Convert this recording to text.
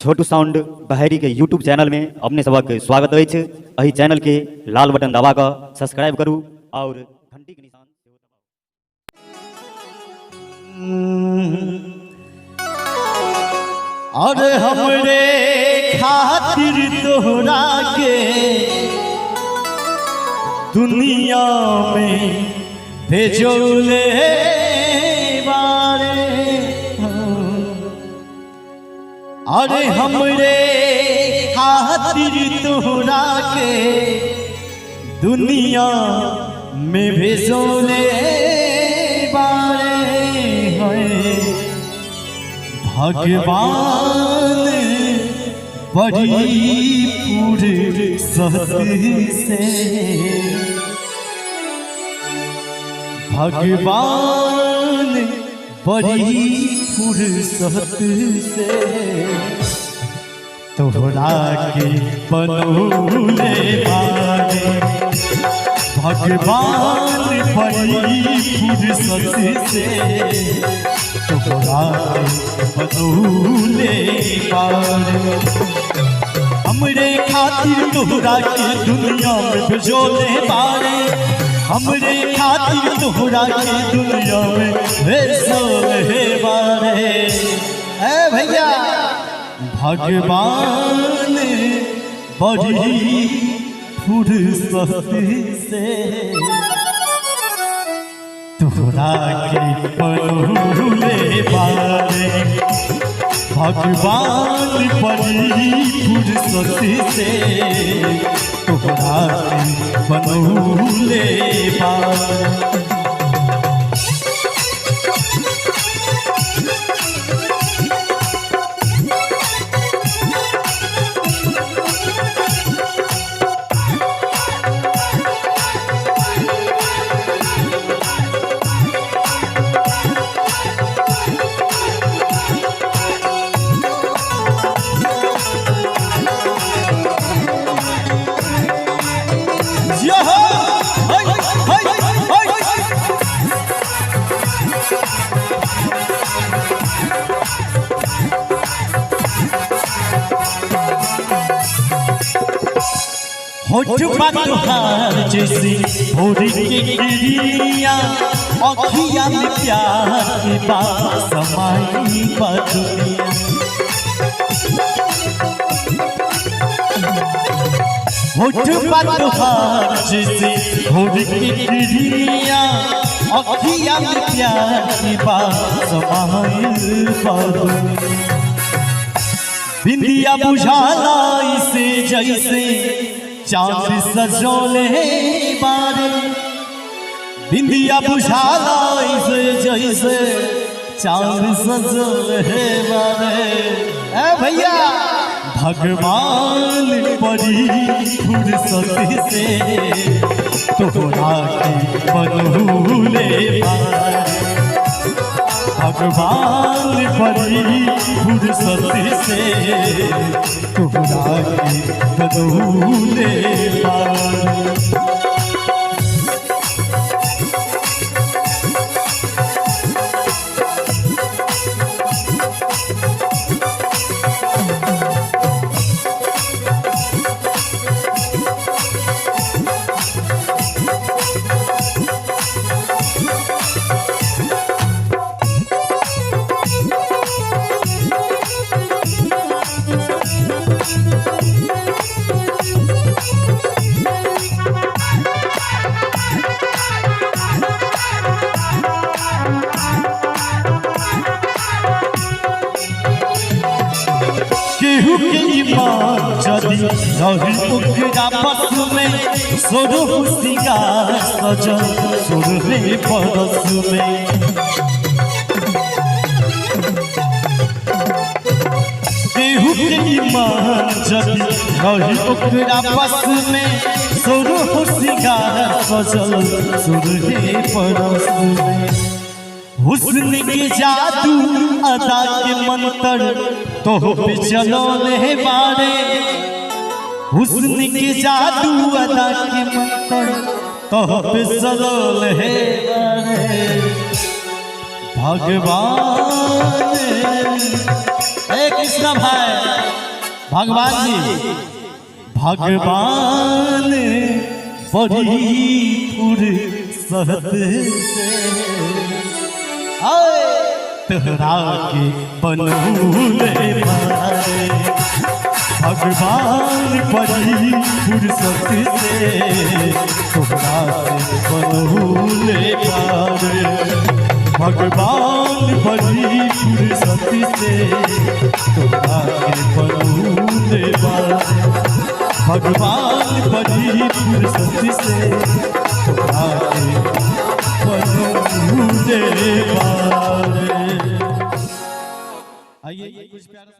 छोटू sound बहरी के YouTube channel में अपने सबक स्वागत है। अही चैनल के लाल बटन दबा कर सब्सक्राइब करूँ और घंटी के निशान अरे हमरे खातिर तोहरा के दुनिया में भेजोले बारे। अरे हमरे खातिर तोहरा के दुनिया में भेजोले बारे। भगवान बड़ी फुर्सत से भगवान बड़ी फुर्सत से तोहरा के बनौले बारे। भगवान बड़ी फुर्सत से तोहरा के बनौले बारे। हमरे खातिर तोहरा के दुनिया में भेजोले बारे। हमरे खातिर तोहरा के दुनिया में भेजोले बारे। ए भैया भगवान बड़ी फुर्सत से तोहरा के बनौले बारे। भगवान बड़ी फुर्सत से तोहरा के बनौले बारे। होठ बतहार जैसी भोरी की गिरिया अखिया में प्यार के बात समाई बदुनिया। होठ बतहार जैसी भोरी की गिरिया अखिया में प्यार के बात समाई बदुनिया। बिंदिया बुझाला इसे जैसे चांद सजोले बारे। बिंदिया बुझाला इसे जैसे चांद सजोले बारे। ए भैया भगवान बड़ी फुर्सत से तोहरा के बनौले बारे। भगवान बड़ी फुर्सत से तोहरा के बनौले बारे। केहू के ईमान जदी रही ओकरा बस में सोरह सिंगार सजल सोरहे बरस में। केहू के ईमान जदी रही ओकरा बस में सोरह सिंगार सजल सोरहे बरस में। हुस्न के जादू अदा के मंत्र तोह पे चलोले बारे। हुस्न के जादू अदा के मंत्र तोह पे चलोले बारे। भगवान कृष्ण भाई भगवान जी भगवान बड़ी फुर्सत से आए तोहरा के बनौले बारे भगवान बड़ी फुर्सत से तोहरा के बनौले बारे भगवान बड़ी फुर्सत से तोहरा के बनौले बारे भगवान बड़ी फुर्सत से तोहरा के बनौले बारे। आइए कुछ प्यारा